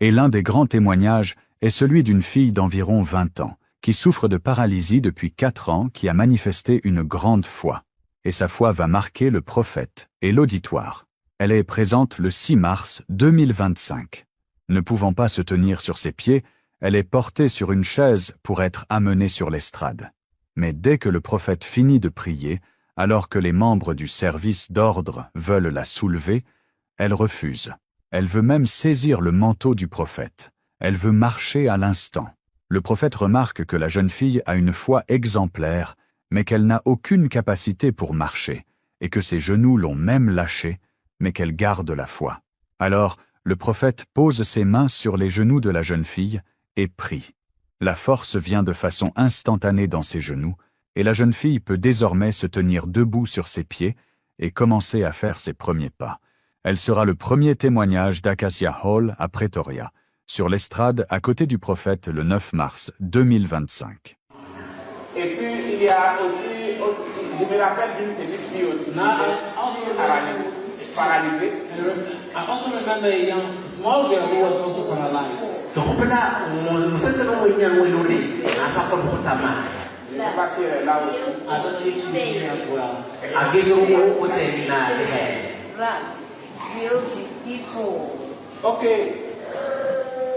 Et l'un des grands témoignages est celui d'une fille d'environ 20 ans, qui souffre de paralysie depuis 4 ans, qui a manifesté une grande foi. Et sa foi va marquer le prophète et l'auditoire. Elle est présente le 6 mars 2025. Ne pouvant pas se tenir sur ses pieds, elle est portée sur une chaise pour être amenée sur l'estrade. Mais dès que le prophète finit de prier, alors que les membres du service d'ordre veulent la soulever, elle refuse. Elle veut même saisir le manteau du prophète. Elle veut marcher à l'instant. Le prophète remarque que la jeune fille a une foi exemplaire, mais qu'elle n'a aucune capacité pour marcher, et que ses genoux l'ont même lâchée, mais qu'elle garde la foi. Alors, le prophète pose ses mains sur les genoux de la jeune fille et prie. La force vient de façon instantanée dans ses genoux, et la jeune fille peut désormais se tenir debout sur ses pieds et commencer à faire ses premiers pas. Elle sera le premier témoignage d'Acacia Hall à Pretoria, sur l'estrade à côté du prophète le 9 mars 2025. Et puis il y a aussi je me rappelle d'une petite fille aussi, paralysée. I also remember a young small girl who was also paralyzed. Je ne sais pas si elle est là aussi. I don't know if she's here as well. Ok.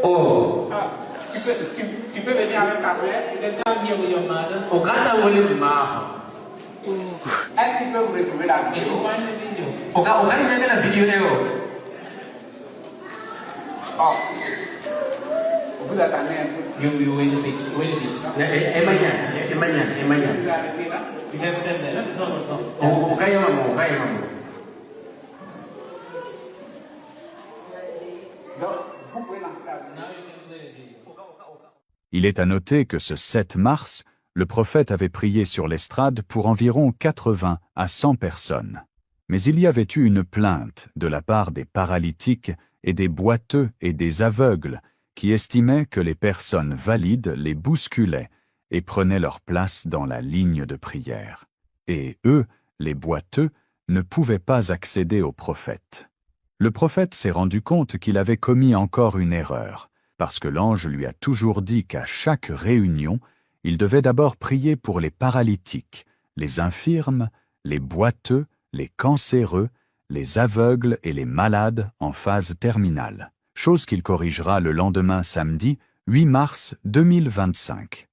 Oh, Tu peux venir avec ta mère. You can come here with your mother. Est-ce qu'il peut vous retrouver la Can vidéo? you find the video? Oh. Vous attendez un peu. You wait a bit. Wait a bit. Vous l'arrêtez là. You can stand there. No, no, no. Just stand. Donc, vous pouvez lancer la vidéo. Now you can play the video. Il est à noter que ce 7 mars, le prophète avait prié sur l'estrade pour environ 80 à 100 personnes. Mais il y avait eu une plainte de la part des paralytiques et des boiteux et des aveugles qui estimaient que les personnes valides les bousculaient et prenaient leur place dans la ligne de prière. Et eux, les boiteux, ne pouvaient pas accéder au prophète. Le prophète s'est rendu compte qu'il avait commis encore une erreur, parce que l'ange lui a toujours dit qu'à chaque réunion, il devait d'abord prier pour les paralytiques, les infirmes, les boiteux, les cancéreux, les aveugles et les malades en phase terminale, chose qu'il corrigera le lendemain samedi 8 mars 2025.